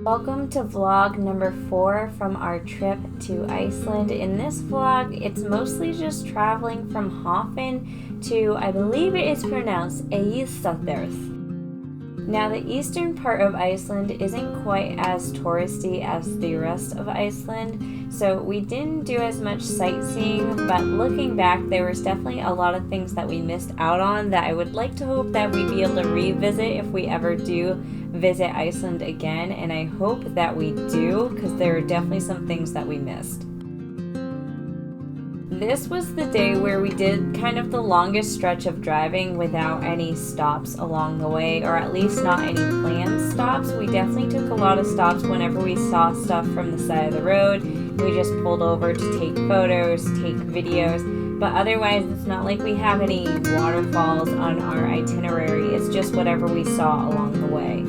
Welcome to vlog number 4 from our trip to Iceland. In this vlog, it's mostly just traveling from Hofen to, I believe it is pronounced Eyjafjallajökull. Now, the eastern part of Iceland isn't quite as touristy as the rest of Iceland, so we didn't do as much sightseeing, but looking back, there was definitely a lot of things that we missed out on that I would like to hope that we'd be able to revisit if we ever do visit Iceland again, and I hope that we do, because there are definitely some things that we missed. This was the day where we did kind of the longest stretch of driving without any stops along the way, or at least not any planned stops. We definitely took a lot of stops whenever we saw stuff from the side of the road. We just pulled over to take photos, take videos, but otherwise it's not like we have any waterfalls on our itinerary. It's just whatever we saw along the way.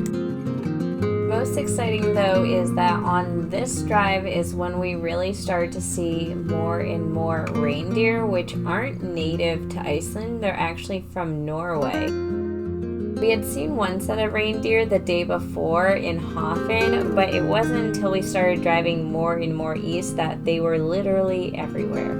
Most exciting though is that on this drive is when we really started to see more and more reindeer, which aren't native to Iceland. They're actually from Norway. We had seen one set of reindeer the day before in Hofen, but it wasn't until we started driving more and more east that they were literally everywhere.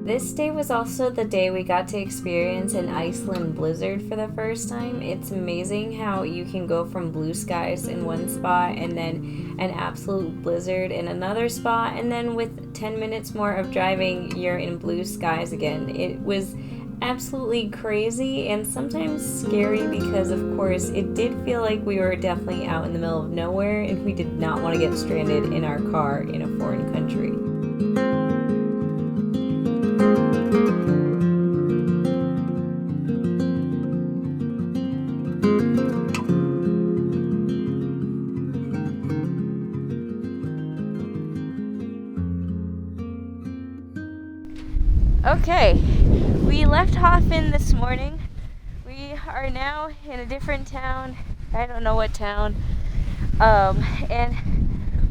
This day was also the day we got to experience an Iceland blizzard for the first time. It's amazing how you can go from blue skies in one spot and then an absolute blizzard in another spot, and then with 10 minutes more of driving, you're in blue skies again. It was absolutely crazy and sometimes scary because, of course, it did feel like we were definitely out in the middle of nowhere and we did not want to get stranded in our car in a foreign country. Okay, we left Hofen this morning. We are now in a different town. I don't know what town. And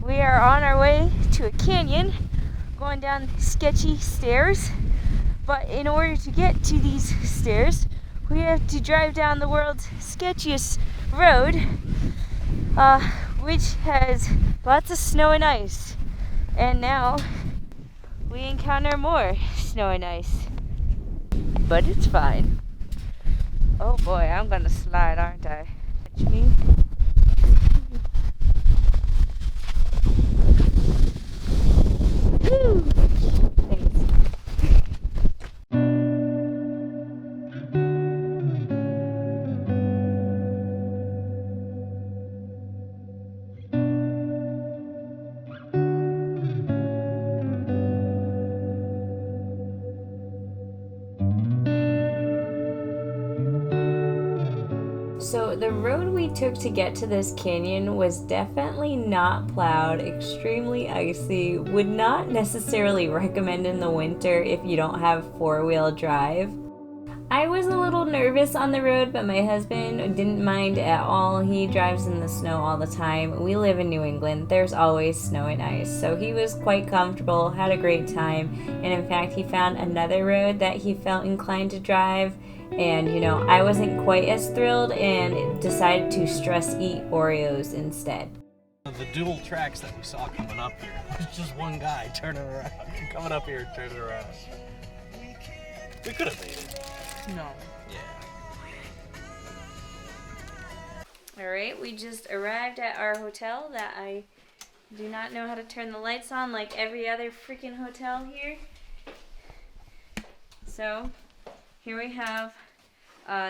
we are on our way to a canyon, going down sketchy stairs. But in order to get to these stairs, we have to drive down the world's sketchiest road, which has lots of snow and ice. And now we encounter more snow and ice, but it's fine. Oh boy, I'm gonna slide, aren't I? Catch me. Woo! Thanks. So the road we took to get to this canyon was definitely not plowed, extremely icy, would not necessarily recommend in the winter if you don't have four-wheel drive. I was a little nervous on the road, but my husband didn't mind at all. He drives in the snow all the time. We live in New England. There's always snow and ice. So he was quite comfortable, had a great time. And in fact, he found another road that he felt inclined to drive. And, I wasn't quite as thrilled and decided to stress eat Oreos instead. The dual tracks that we saw coming up here, there's just one guy turning around, coming up here and turning around. We could have made it. No. Yeah. Alright, we just arrived at our hotel that I do not know how to turn the lights on like every other freaking hotel here. So, here we have,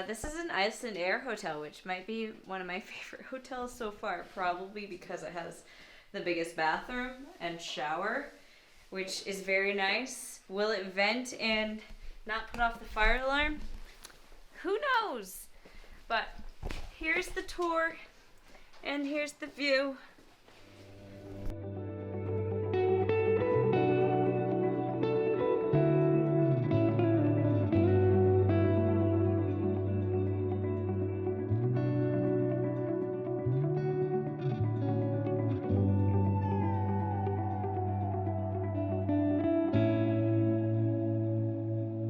this is an Iceland Air hotel, which might be one of my favorite hotels so far, probably because it has the biggest bathroom and shower, which is very nice. Will it vent and not put off the fire alarm? Who knows? But here's the tour, and here's the view.